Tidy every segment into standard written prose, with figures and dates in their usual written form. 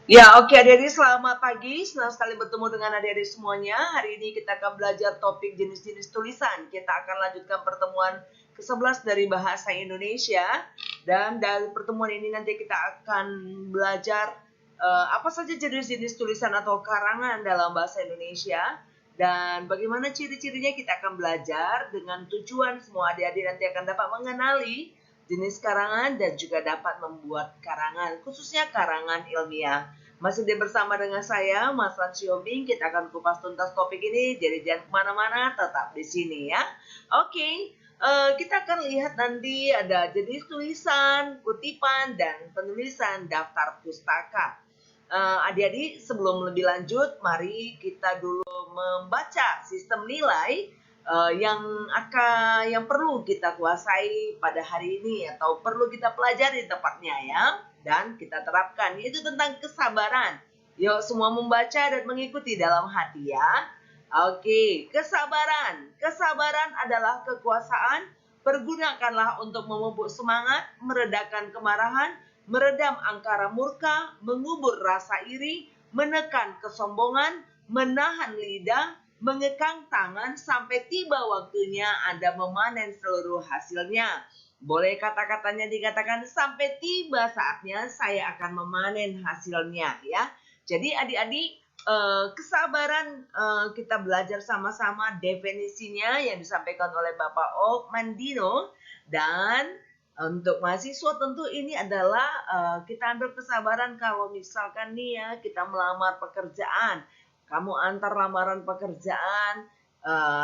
Ya, oke adik-adik, selamat pagi. Senang sekali bertemu dengan adik-adik semuanya. Hari ini kita akan belajar topik jenis-jenis tulisan. Kita akan lanjutkan pertemuan ke-11 dari Bahasa Indonesia. Dan dari pertemuan ini nanti kita akan belajar apa saja jenis-jenis tulisan atau karangan dalam Bahasa Indonesia. Dan bagaimana ciri-cirinya kita akan belajar dengan tujuan semua adik-adik nanti akan dapat mengenali jenis karangan dan juga dapat membuat karangan, khususnya karangan ilmiah. Masih bersama dengan saya, Mas Ran Siombing. Kita akan kupas tuntas topik ini, jadi jangan kemana-mana, tetap di sini ya. Oke, kita akan lihat nanti ada jenis tulisan, kutipan, dan penulisan daftar pustaka. Adik-adik, sebelum lebih lanjut, mari kita dulu membaca sistem nilai yang perlu kita kuasai pada hari ini atau perlu kita pelajari tepatnya ya, dan kita terapkan, yaitu tentang kesabaran. Yuk semua membaca dan mengikuti dalam hati ya. Oke, kesabaran adalah kekuasaan. Pergunakanlah untuk memupuk semangat, meredakan kemarahan, meredam angkara murka, mengubur rasa iri, menekan kesombongan, menahan lidah, mengekang tangan sampai tiba waktunya Anda memanen seluruh hasilnya. Boleh kata-katanya dikatakan, sampai tiba saatnya saya akan memanen hasilnya ya. Jadi adik-adik, kesabaran kita belajar sama-sama definisinya yang disampaikan oleh Bapak Mandino. Dan untuk mahasiswa tentu ini adalah kita ambil kesabaran kalau misalkan nih ya, kita melamar pekerjaan. Kamu antar lamaran pekerjaan,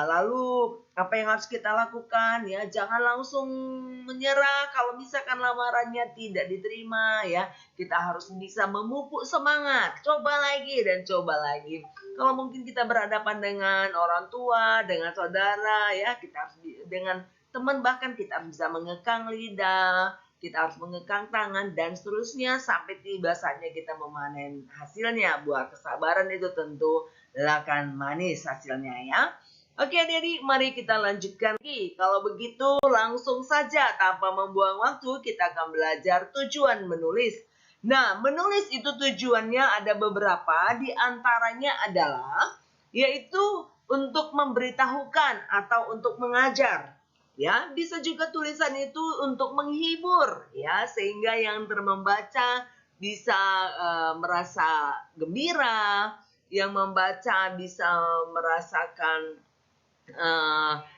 lalu apa yang harus kita lakukan ya, jangan langsung menyerah kalau misalkan lamarannya tidak diterima ya. Kita harus bisa memupuk semangat, coba lagi dan coba lagi. Kalau mungkin kita berhadapan dengan orang tua, dengan saudara ya, kita harus dengan teman, bahkan kita harus bisa mengekang lidah, kita harus mengekang tangan, dan seterusnya sampai tiba saatnya kita memanen hasilnya. Buah kesabaran itu tentu akan manis hasilnya ya. Oke adik-adik, mari kita lanjutkan lagi. Kalau begitu langsung saja tanpa membuang waktu, kita akan belajar tujuan menulis. Nah, menulis itu tujuannya ada beberapa, di antaranya adalah yaitu untuk memberitahukan atau untuk mengajar. Ya, bisa juga tulisan itu untuk menghibur ya, sehingga yang membaca bisa merasa gembira, yang membaca bisa merasakan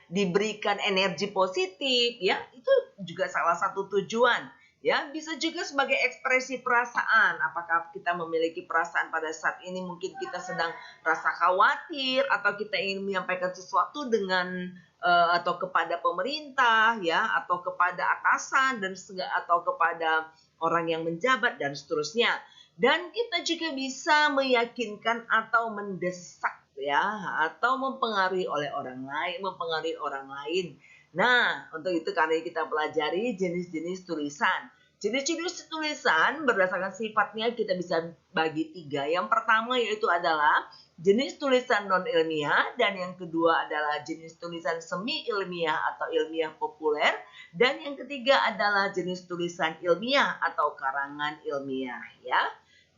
diberikan energi positif ya. Itu juga salah satu tujuan ya. Bisa juga sebagai ekspresi perasaan. Apakah kita memiliki perasaan pada saat ini, mungkin kita sedang rasa khawatir atau kita ingin menyampaikan sesuatu dengan atau kepada pemerintah ya, atau kepada atasan dan atau kepada orang yang menjabat dan seterusnya. Dan kita juga bisa meyakinkan atau mendesak ya, atau mempengaruhi orang lain. Nah, untuk itu karena kita pelajari jenis-jenis tulisan. Jenis-jenis tulisan berdasarkan sifatnya kita bisa bagi 3. Yang pertama yaitu adalah jenis tulisan non-ilmiah, dan yang kedua adalah jenis tulisan semi-ilmiah atau ilmiah populer, dan yang ketiga adalah jenis tulisan ilmiah atau karangan ilmiah ya.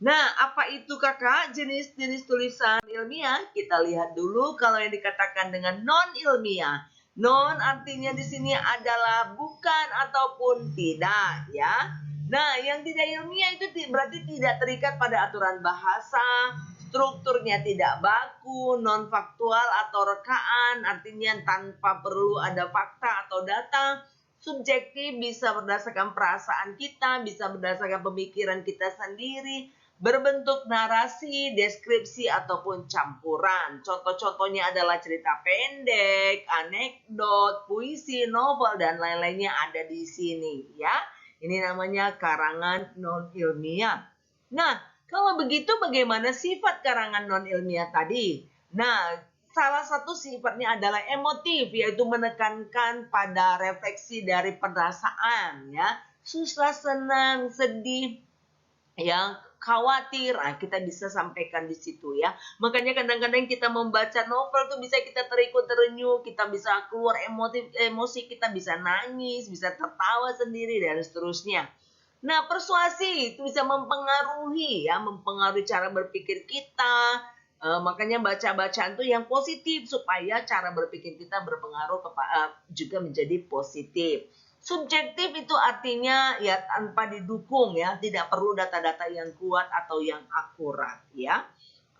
Nah, apa itu kakak jenis-jenis tulisan ilmiah? Kita lihat dulu kalau yang dikatakan dengan non-ilmiah. Non artinya di sini adalah bukan ataupun tidak ya. Nah, yang tidak ilmiah itu berarti tidak terikat pada aturan bahasa, strukturnya tidak baku, non-faktual atau rekaan, artinya tanpa perlu ada fakta atau data. Subjektif, bisa berdasarkan perasaan kita, bisa berdasarkan pemikiran kita sendiri, berbentuk narasi, deskripsi, ataupun campuran. Contoh-contohnya adalah cerita pendek, anekdot, puisi, novel, dan lain-lainnya ada di sini ya. Ini namanya karangan non-ilmiah. Nah, kalau begitu bagaimana sifat karangan non-ilmiah tadi? Nah, salah satu sifatnya adalah emotif, yaitu menekankan pada refleksi dari perasaan ya. Susah, senang, sedih, yang khawatir, kita bisa sampaikan di situ ya. Makanya kadang-kadang kita membaca novel tuh bisa kita terenyuh, kita bisa keluar emosi, kita bisa nangis, bisa tertawa sendiri dan seterusnya. Nah, persuasi itu bisa mempengaruhi ya, mempengaruhi cara berpikir kita. Makanya baca bacaan tuh yang positif supaya cara berpikir kita berpengaruh juga menjadi positif. Subjektif itu artinya ya tanpa didukung ya, tidak perlu data-data yang kuat atau yang akurat ya.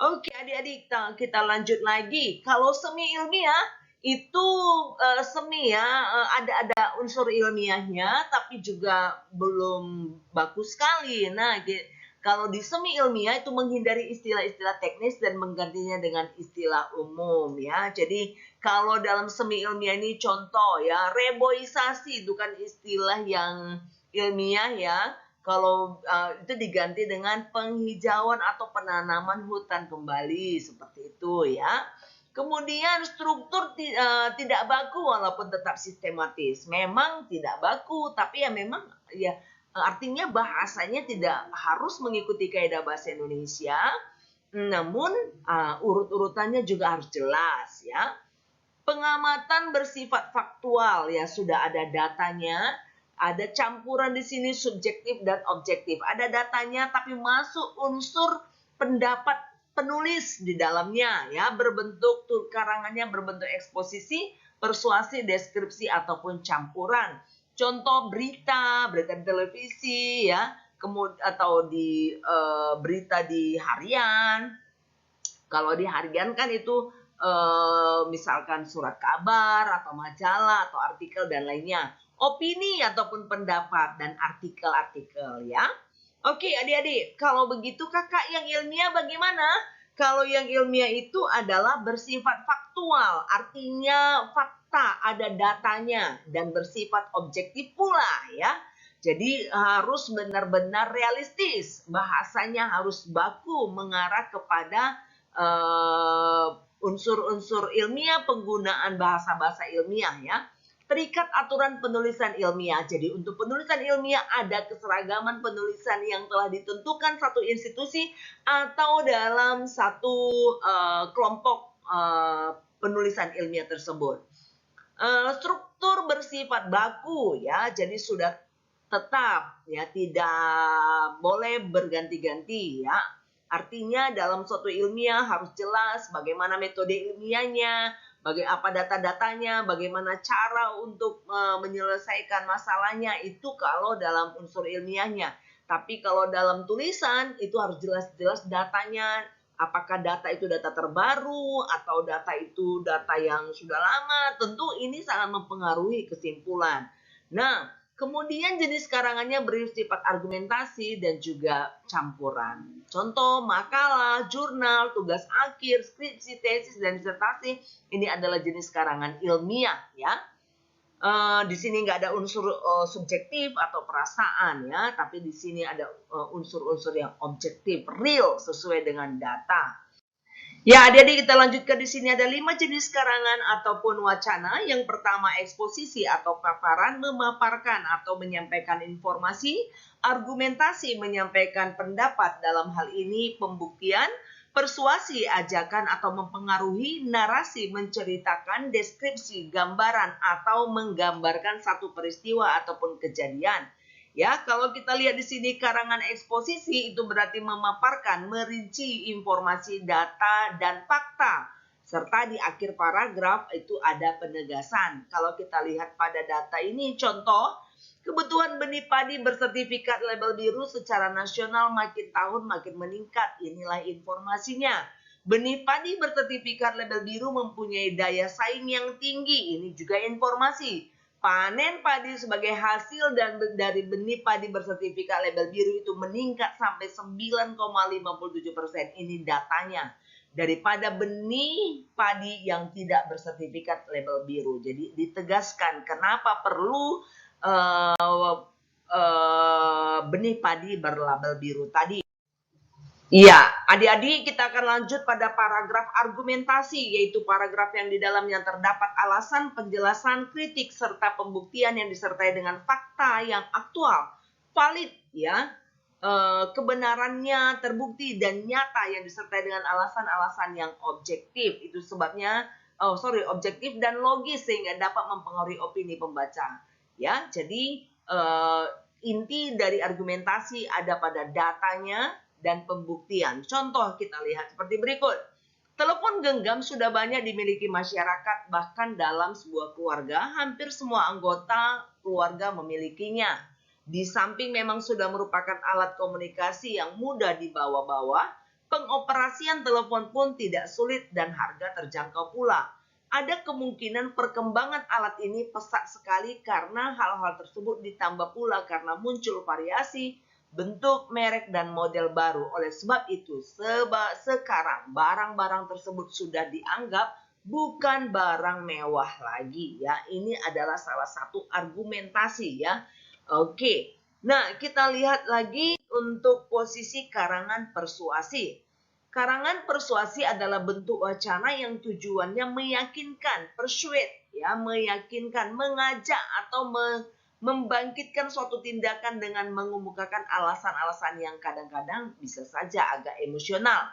Oke, adik-adik, kita lanjut lagi. Kalau semi ilmiah itu semi ya, ada unsur ilmiahnya, tapi juga belum bagus sekali. Nah, kalau di semi ilmiah itu menghindari istilah-istilah teknis dan menggantinya dengan istilah umum ya. Jadi kalau dalam semi ilmiah ini contoh ya, reboisasi itu kan istilah yang ilmiah ya. Kalau itu diganti dengan penghijauan atau penanaman hutan kembali seperti itu ya. Kemudian struktur tidak baku walaupun tetap sistematis. Memang tidak baku, tapi ya memang ya artinya bahasanya tidak harus mengikuti kaidah bahasa Indonesia. Namun urut-urutannya juga harus jelas ya. Pengamatan bersifat faktual ya, sudah ada datanya. Ada campuran di sini subjektif dan objektif. Ada datanya tapi masuk unsur pendapat penulis di dalamnya ya, berbentuk karangannya berbentuk eksposisi, persuasi, deskripsi ataupun campuran. Contoh berita di televisi ya, kemudian atau di berita di harian. Kalau di harian kan itu misalkan surat kabar atau majalah atau artikel dan lainnya. Opini ataupun pendapat dan artikel-artikel ya. Oke adik-adik, kalau begitu kakak yang ilmiah bagaimana? Kalau yang ilmiah itu adalah bersifat faktual, artinya fakta, ada datanya dan bersifat objektif pula ya. Jadi harus benar-benar realistis, bahasanya harus baku mengarah kepada unsur-unsur ilmiah, penggunaan bahasa-bahasa ilmiah ya. Terikat aturan penulisan ilmiah. Jadi untuk penulisan ilmiah ada keseragaman penulisan yang telah ditentukan satu institusi atau dalam satu kelompok penulisan ilmiah tersebut. Struktur bersifat baku ya, jadi sudah tetap ya, tidak boleh berganti-ganti ya. Artinya dalam suatu ilmiah harus jelas bagaimana metode ilmiahnya, apa data-datanya, bagaimana cara untuk menyelesaikan masalahnya, itu kalau dalam unsur ilmiahnya. Tapi kalau dalam tulisan itu harus jelas-jelas datanya, apakah data itu data terbaru atau data itu data yang sudah lama. Tentu ini sangat mempengaruhi kesimpulan. Nah, kemudian jenis karangannya bersifat argumentasi dan juga campuran. Contoh makalah, jurnal, tugas akhir, skripsi, tesis, dan disertasi. Ini adalah jenis karangan ilmiah ya. Di sini nggak ada unsur subjektif atau perasaan ya, tapi di sini ada unsur-unsur yang objektif, real, sesuai dengan data. Ya, adik-adik kita lanjutkan di sini ada 5 jenis karangan ataupun wacana. Yang pertama eksposisi atau paparan, memaparkan atau menyampaikan informasi, argumentasi menyampaikan pendapat, dalam hal ini pembuktian, persuasi ajakan atau mempengaruhi, narasi menceritakan, deskripsi gambaran atau menggambarkan satu peristiwa ataupun kejadian. Ya, kalau kita lihat di sini karangan eksposisi itu berarti memaparkan, merinci informasi, data, dan fakta. Serta di akhir paragraf itu ada penegasan. Kalau kita lihat pada data ini, contoh, kebutuhan benih padi bersertifikat label biru secara nasional makin tahun makin meningkat. Inilah informasinya. Benih padi bersertifikat label biru mempunyai daya saing yang tinggi. Ini juga informasi. Panen padi sebagai hasil dan dari benih padi bersertifikat label biru itu meningkat sampai 9,57%. Ini datanya. Daripada benih padi yang tidak bersertifikat label biru. Jadi ditegaskan kenapa perlu benih padi berlabel biru tadi. Iya, adik-adik kita akan lanjut pada paragraf argumentasi, yaitu paragraf yang di dalamnya terdapat alasan, penjelasan, kritik, serta pembuktian yang disertai dengan fakta yang aktual, valid ya, kebenarannya terbukti dan nyata yang disertai dengan alasan-alasan yang objektif. Itu sebabnya, objektif dan logis sehingga dapat mempengaruhi opini pembaca. Ya, jadi inti dari argumentasi ada pada datanya dan pembuktian. Contoh kita lihat seperti berikut. Telepon genggam sudah banyak dimiliki masyarakat, bahkan dalam sebuah keluarga, hampir semua anggota keluarga memilikinya. Di samping memang sudah merupakan alat komunikasi yang mudah dibawa-bawa, pengoperasian telepon pun tidak sulit dan harga terjangkau pula. Ada kemungkinan perkembangan alat ini pesat sekali karena hal-hal tersebut ditambah pula karena muncul variasi bentuk, merek, dan model baru. Oleh sebab itu, sekarang barang-barang tersebut sudah dianggap bukan barang mewah lagi ya. Ini adalah salah satu argumentasi ya. Oke. Nah, kita lihat lagi untuk posisi karangan persuasi. Karangan persuasi adalah bentuk wacana yang tujuannya meyakinkan, persuade ya, meyakinkan, mengajak atau membangkitkan suatu tindakan dengan mengemukakan alasan-alasan yang kadang-kadang bisa saja agak emosional.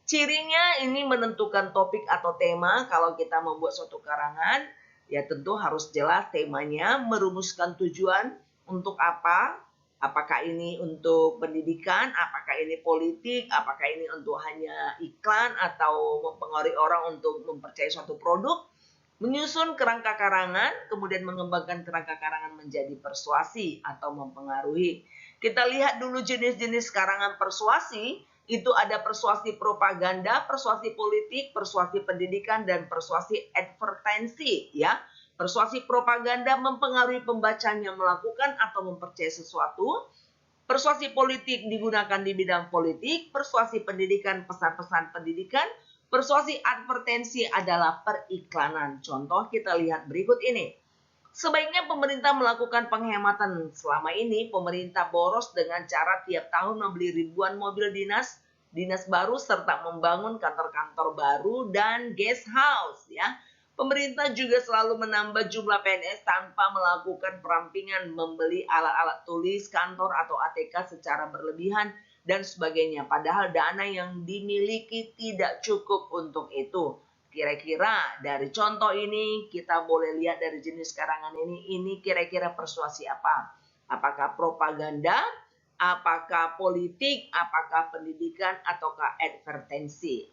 Cirinya ini menentukan topik atau tema. Kalau kita membuat suatu karangan, ya tentu harus jelas temanya, merumuskan tujuan untuk apa, apakah ini untuk pendidikan, apakah ini politik, apakah ini untuk hanya iklan atau mempengaruhi orang untuk mempercayai suatu produk. Menyusun kerangka karangan, kemudian mengembangkan kerangka karangan menjadi persuasi atau mempengaruhi. Kita lihat dulu jenis-jenis karangan persuasi. Itu ada persuasi propaganda, persuasi politik, persuasi pendidikan, dan persuasi advertensi. Ya, persuasi propaganda mempengaruhi pembacanya melakukan atau mempercayai sesuatu. Persuasi politik digunakan di bidang politik, persuasi pendidikan, pesan-pesan pendidikan. Persuasi advertensi adalah periklanan. Contoh kita lihat berikut ini. Sebaiknya pemerintah melakukan penghematan. Selama ini pemerintah boros dengan cara tiap tahun membeli ribuan mobil dinas baru serta membangun kantor-kantor baru dan guest house ya. Pemerintah juga selalu menambah jumlah PNS tanpa melakukan perampingan, membeli alat-alat tulis kantor atau ATK secara berlebihan dan sebagainya. Padahal dana yang dimiliki tidak cukup untuk itu. Kira-kira dari contoh ini kita boleh lihat dari jenis karangan ini kira-kira persuasi apa? Apakah propaganda, apakah politik, apakah pendidikan, ataukah advertensi?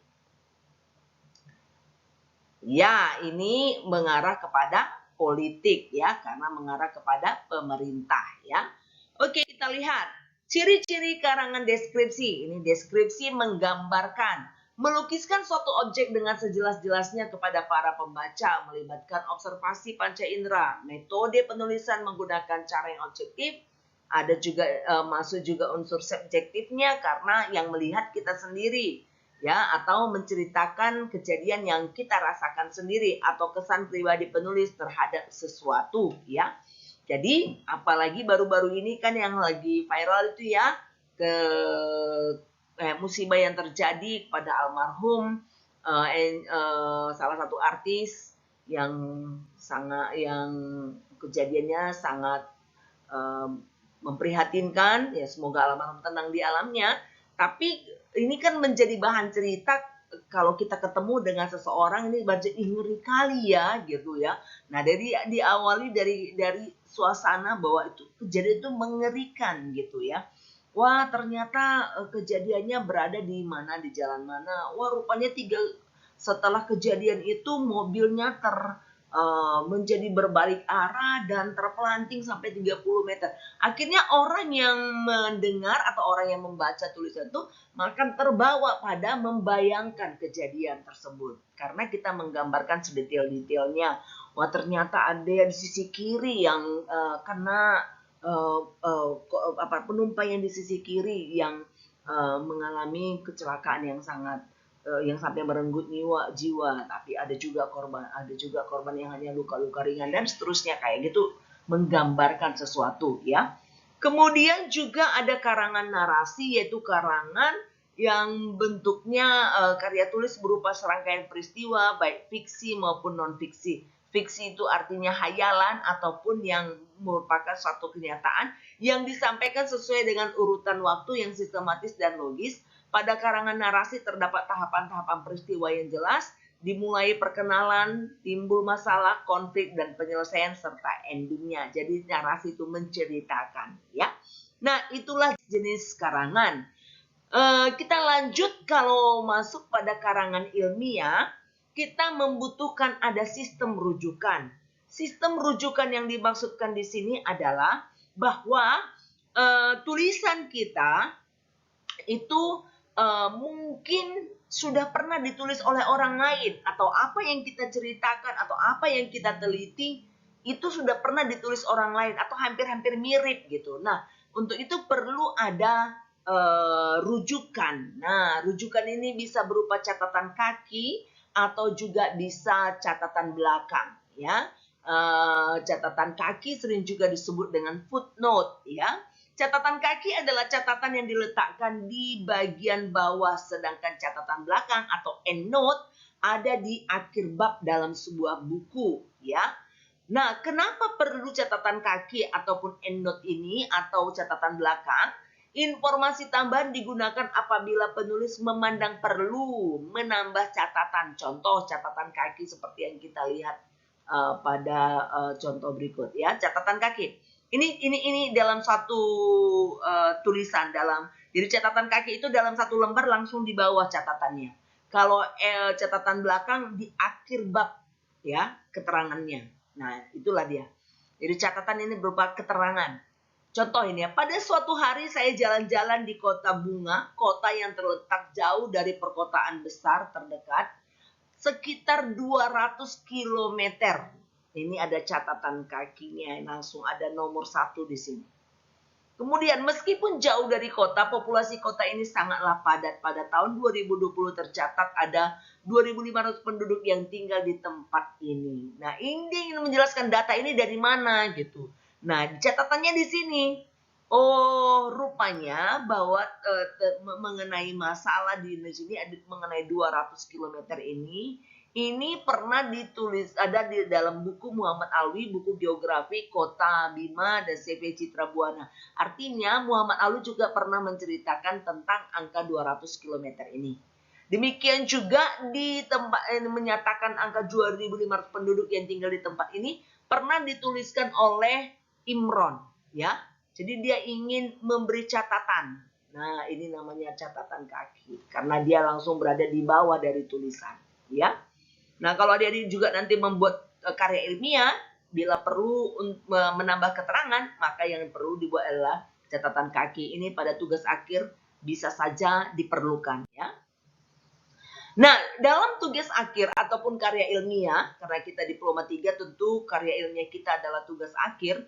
Ya, ini mengarah kepada politik ya, karena mengarah kepada pemerintah ya. Oke, kita lihat. Ciri-ciri karangan deskripsi. Ini deskripsi menggambarkan, melukiskan suatu objek dengan sejelas-jelasnya kepada para pembaca, melibatkan observasi panca indera. Metode penulisan menggunakan cara yang objektif. Ada juga masuk juga unsur subjektifnya karena yang melihat kita sendiri ya, atau menceritakan kejadian yang kita rasakan sendiri atau kesan pribadi penulis terhadap sesuatu ya. Jadi apalagi baru-baru ini kan yang lagi viral itu ya, musibah yang terjadi kepada almarhum salah satu artis yang kejadiannya sangat memprihatinkan ya, semoga almarhum tenang di alamnya. Tapi ini kan menjadi bahan cerita kalau kita ketemu dengan seseorang ini baca ngeri kali ya gitu ya. Nah, diawali dari suasana bahwa itu kejadian itu mengerikan gitu ya. Wah, ternyata kejadiannya berada di mana, di jalan mana. Wah, rupanya setelah kejadian itu mobilnya menjadi berbalik arah dan terpelanting sampai 30 meter. Akhirnya orang yang mendengar atau orang yang membaca tulisan itu akan terbawa pada membayangkan kejadian tersebut. Karena kita menggambarkan sedetail-detailnya. Wah, ternyata ada di sisi kiri yang kena penumpang yang di sisi kiri yang mengalami kecelakaan yang sangat yang sampai merenggut jiwa, tapi ada juga korban yang hanya luka-luka ringan dan seterusnya, kayak gitu, menggambarkan sesuatu ya. Kemudian juga ada karangan narasi, yaitu karangan yang bentuknya karya tulis berupa serangkaian peristiwa baik fiksi maupun non fiksi. Fiksi itu artinya hayalan ataupun yang merupakan suatu kenyataan yang disampaikan sesuai dengan urutan waktu yang sistematis dan logis. Pada karangan narasi terdapat tahapan-tahapan peristiwa yang jelas, dimulai perkenalan, timbul masalah, konflik, dan penyelesaian serta endingnya. Jadi narasi itu menceritakan ya. Nah, itulah jenis karangan. Kita lanjut, kalau masuk pada karangan ilmiah, kita membutuhkan ada sistem rujukan. Sistem rujukan yang dimaksudkan di sini adalah bahwa tulisan kita itu mungkin sudah pernah ditulis oleh orang lain, atau apa yang kita ceritakan atau apa yang kita teliti itu sudah pernah ditulis orang lain atau hampir-hampir mirip gitu. Nah, untuk itu perlu ada rujukan. Nah, rujukan ini bisa berupa catatan kaki atau juga bisa catatan belakang, ya. Catatan kaki sering juga disebut dengan footnote, ya. Catatan kaki adalah catatan yang diletakkan di bagian bawah, sedangkan catatan belakang atau endnote ada di akhir bab dalam sebuah buku, ya. Nah, kenapa perlu catatan kaki ataupun endnote ini atau catatan belakang? Informasi tambahan digunakan apabila penulis memandang perlu menambah catatan. Contoh catatan kaki seperti yang kita lihat pada contoh berikut, ya. Catatan kaki. Ini dalam satu tulisan dalam. Jadi catatan kaki itu dalam satu lembar langsung di bawah catatannya. Kalau catatan belakang di akhir bab, ya, keterangannya. Nah, itulah dia. Jadi catatan ini berupa keterangan. Contoh ini ya, pada suatu hari saya jalan-jalan di kota bunga, kota yang terletak jauh dari perkotaan besar terdekat, sekitar 200 kilometer. Ini ada catatan kakinya, langsung ada nomor 1 di sini. Kemudian meskipun jauh dari kota, populasi kota ini sangatlah padat. Pada tahun 2020 tercatat ada 2.500 penduduk yang tinggal di tempat ini. Nah, ini ingin menjelaskan data ini dari mana gitu. Nah, catatannya di sini. Oh, rupanya bahwa mengenai masalah di Indonesia ini ada mengenai 200 km ini pernah ditulis, ada di dalam buku Muhammad Alwi, buku geografi Kota Bima dan CV Citra Buana. Artinya Muhammad Alwi juga pernah menceritakan tentang angka 200 km ini. Demikian juga di tempat menyatakan angka 2.500 penduduk yang tinggal di tempat ini pernah dituliskan oleh Imron, ya. Jadi dia ingin memberi catatan. Nah, ini namanya catatan kaki karena dia langsung berada di bawah dari tulisan, ya. Nah, kalau adik-adik juga nanti membuat karya ilmiah, bila perlu menambah keterangan, maka yang perlu dibuat adalah catatan kaki. Ini pada tugas akhir bisa saja diperlukan, ya. Nah, dalam tugas akhir ataupun karya ilmiah, karena kita diploma 3 tentu karya ilmiah kita adalah tugas akhir,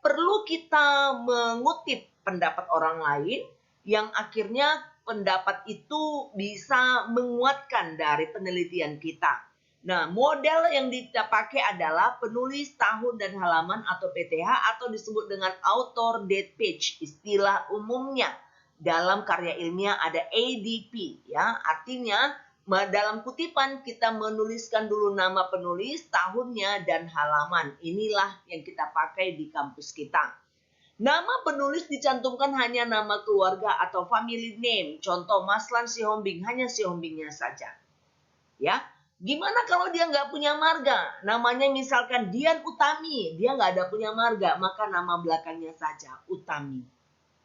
perlu kita mengutip pendapat orang lain yang akhirnya pendapat itu bisa menguatkan dari penelitian kita. Nah, model yang kita pakai adalah penulis tahun dan halaman atau PTH atau disebut dengan author date page. Istilah umumnya dalam karya ilmiah ada ADP, ya. Artinya dalam kutipan kita menuliskan dulu nama penulis, tahunnya dan halaman. Inilah yang kita pakai di kampus kita. Nama penulis dicantumkan hanya nama keluarga atau family name. Contoh Maslan Sihombing, hanya Sihombingnya saja. Ya, gimana kalau dia nggak punya marga? Namanya misalkan Dian Utami, dia nggak ada punya marga, maka nama belakangnya saja Utami.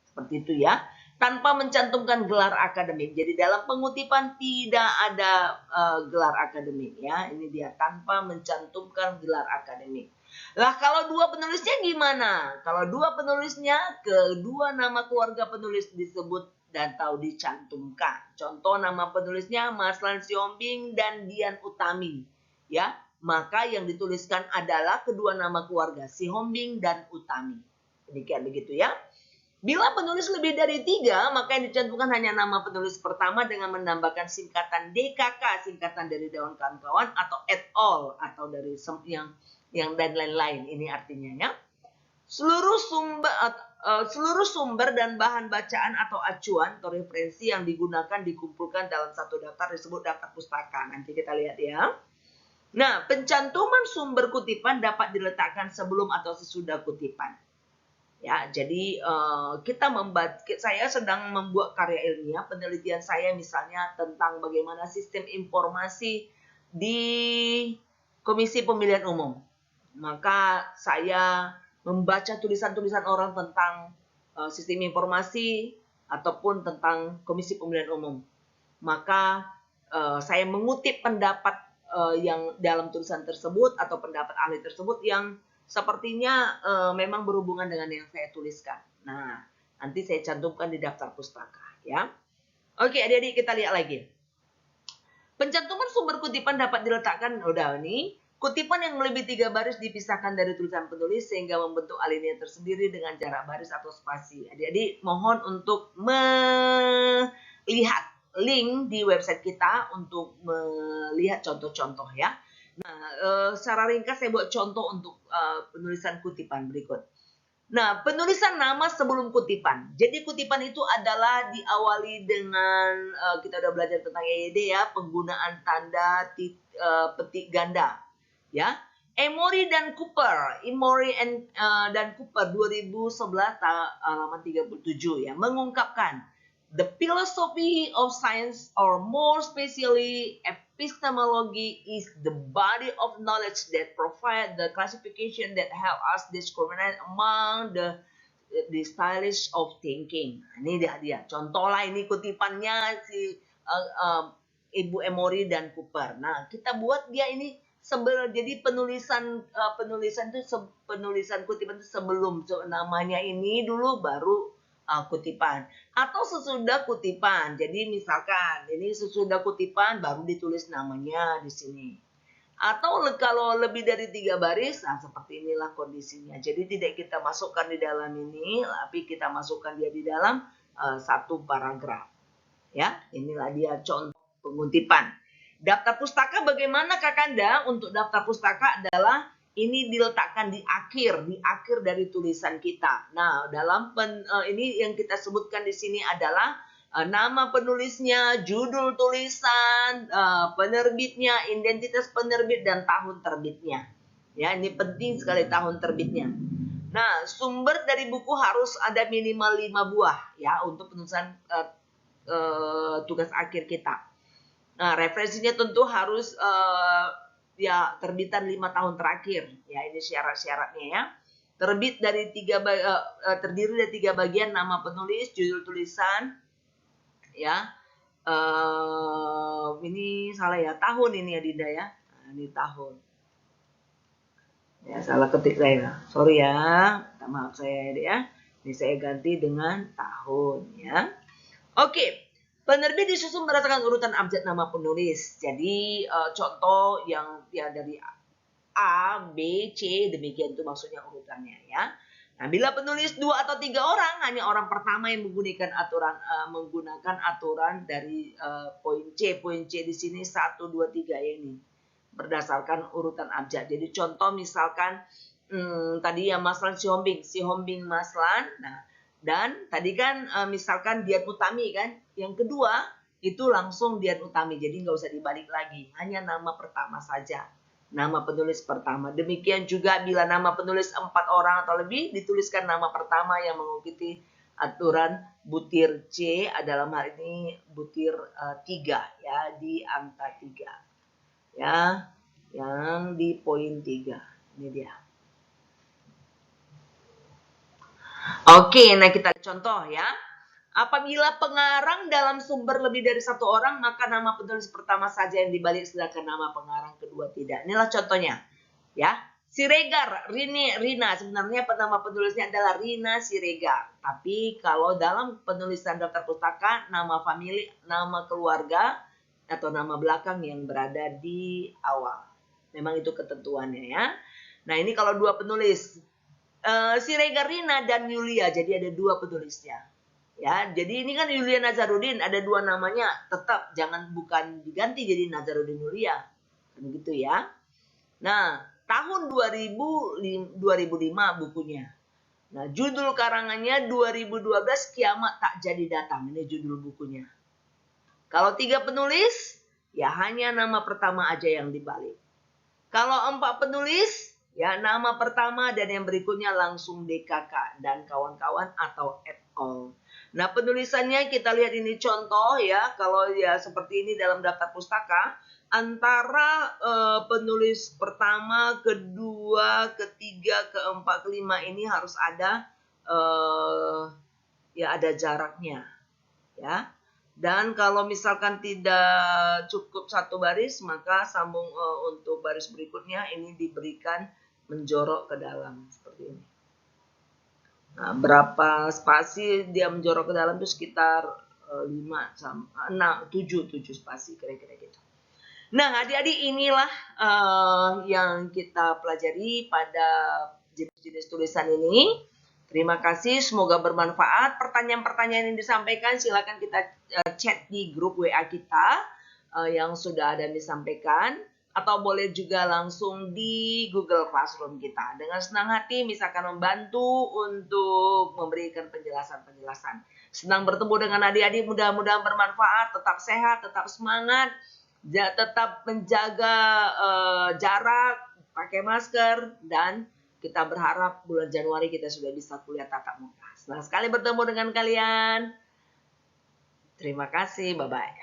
Seperti itu ya, tanpa mencantumkan gelar akademik. Jadi dalam pengutipan tidak ada gelar akademik ya. Ini dia, tanpa mencantumkan gelar akademik. Lah kalau dua penulisnya gimana? Kalau dua penulisnya, kedua nama keluarga penulis disebut dan tahu dicantumkan. Contoh nama penulisnya Maslan Siombing dan Dian Utami. Ya, maka yang dituliskan adalah kedua nama keluarga, Sihombing dan Utami. Demikian begitu ya. Bila penulis lebih dari 3, maka yang dicantumkan hanya nama penulis pertama dengan menambahkan singkatan DKK, singkatan dari Dewan Kawan-Kawan, atau et al, atau dari yang dan lain-lain. Ini artinya ya. Seluruh sumber dan bahan bacaan atau acuan atau referensi yang digunakan dikumpulkan dalam satu daftar disebut daftar pustaka. Nanti kita lihat ya. Nah, pencantuman sumber kutipan dapat diletakkan sebelum atau sesudah kutipan. Ya, jadi saya sedang membuat karya ilmiah, penelitian saya misalnya tentang bagaimana sistem informasi di Komisi Pemilihan Umum. Maka saya membaca tulisan-tulisan orang tentang sistem informasi ataupun tentang Komisi Pemilihan Umum. Maka saya mengutip pendapat yang dalam tulisan tersebut atau pendapat ahli tersebut yang sepertinya memang berhubungan dengan yang saya tuliskan. Nah, nanti saya cantumkan di daftar pustaka ya. Oke, adik-adik kita lihat lagi. Pencantuman sumber kutipan dapat diletakkan, udah nih, kutipan yang melebihi 3 baris dipisahkan dari tulisan penulis sehingga membentuk alinea tersendiri dengan jarak baris atau spasi. Adik-adik mohon untuk melihat link di website kita untuk melihat contoh-contoh ya. Nah, secara ringkas saya buat contoh untuk penulisan kutipan berikut. Nah, penulisan nama sebelum kutipan. Jadi kutipan itu adalah diawali dengan kita udah belajar tentang EYD ya, penggunaan tanda petik ganda. Ya, Emory dan Cooper 2011 halaman 37 ya, mengungkapkan the philosophy of science, or more specially epistemology, is the body of knowledge that provide the classification that help us discriminate among the stylish of thinking. Ini dia. Contoh lah ini kutipannya si Ibu Emory dan Cooper. Nah, kita buat dia ini jadi penulisan kutipan itu sebelum namanya ini dulu baru kutipan atau sesudah kutipan. Jadi misalkan ini sesudah kutipan baru ditulis namanya di sini. Atau kalau lebih dari 3 baris, nah seperti inilah kondisinya. Jadi tidak kita masukkan di dalam ini, tapi kita masukkan dia di dalam satu paragraf. Ya, inilah dia contoh pengutipan. Daftar pustaka bagaimana Kakanda? Untuk daftar pustaka adalah ini diletakkan di akhir dari tulisan kita. Nah, dalam ini yang kita sebutkan di sini adalah nama penulisnya, judul tulisan, penerbitnya, identitas penerbit dan tahun terbitnya. Ya, ini penting sekali tahun terbitnya. Nah, sumber dari buku harus ada minimal 5 buah ya untuk penulisan tugas akhir kita. Nah, referensinya tentu harus ya terbitan 5 tahun terakhir. Ya, ini syarat-syaratnya ya. Terdiri dari 3 bagian, nama penulis, judul tulisan, ya. Ini salah ya, tahun ini ya Dinda ya. Nah, ini tahun. Ya, salah ketik saya. Sorry ya. Minta maaf saya ya. Ini saya ganti dengan tahun ya. Oke. Penerbit disusun berdasarkan urutan abjad nama penulis. Jadi contoh yang ya dari A, B, C, demikian itu maksudnya urutannya ya. Nah, bila penulis 2 atau 3 orang, hanya orang pertama yang menggunakan aturan dari poin C. Poin C di sini 1, 2, 3 ini berdasarkan urutan abjad. Jadi contoh misalkan tadi yang Maslan si Hombing Maslan. Nah, dan tadi kan misalkan Dian Utami kan, yang kedua itu langsung Dian Utami, jadi nggak usah dibalik lagi, hanya nama pertama saja, nama penulis pertama. Demikian juga bila nama penulis 4 orang atau lebih, dituliskan nama pertama yang mengikuti aturan butir C, dalam hal ini butir 3 ya, di angka 3 ya, yang di poin 3 ini dia. Oke, nah kita contoh ya. Apabila pengarang dalam sumber lebih dari 1 orang, maka nama penulis pertama saja yang dibalik, sedangkan nama pengarang kedua tidak. Inilah contohnya. Ya, Siregar, Rina, sebenarnya nama penulisnya adalah Rina Siregar. Tapi kalau dalam penulisan daftar pustaka, nama famili, nama keluarga atau nama belakang yang berada di awal. Memang itu ketentuannya ya. Nah, ini kalau 2 penulis, Siregar Rina dan Yulia, jadi ada 2 penulisnya. Ya, jadi ini kan Yulia Nazarudin, ada 2 namanya, tetap bukan diganti jadi Nazarudin Yulia. Begitu ya. Nah, tahun 2005 bukunya. Nah, judul karangannya 2012 Kiamat Tak Jadi Datang. Ini judul bukunya. Kalau 3 penulis, ya hanya nama pertama aja yang dibalik. Kalau 4 penulis, ya nama pertama dan yang berikutnya langsung DKK dan kawan-kawan atau et al. Nah, penulisannya kita lihat ini contoh ya. Kalau ya seperti ini dalam daftar pustaka, antara penulis pertama, kedua, ketiga, keempat, kelima ini harus ada tidak ada jaraknya, ya. Dan kalau misalkan tidak cukup satu baris, maka sambung untuk baris berikutnya ini diberikan menjorok ke dalam seperti ini. Nah, berapa spasi dia menjorok ke dalam itu sekitar 5 sampai 7 spasi kira-kira gitu. Nah, adik-adik inilah yang kita pelajari pada jenis-jenis tulisan ini. Terima kasih, semoga bermanfaat. Pertanyaan-pertanyaan yang disampaikan silakan kita chat di grup WA kita yang sudah ada disampaikan. Atau boleh juga langsung di Google Classroom kita. Dengan senang hati misalkan membantu untuk memberikan penjelasan-penjelasan. Senang bertemu dengan adik-adik, mudah-mudahan bermanfaat, tetap sehat, tetap semangat, tetap menjaga jarak, pakai masker, dan kita berharap bulan Januari kita sudah bisa kuliah tatap muka. Senang sekali bertemu dengan kalian. Terima kasih, bye-bye.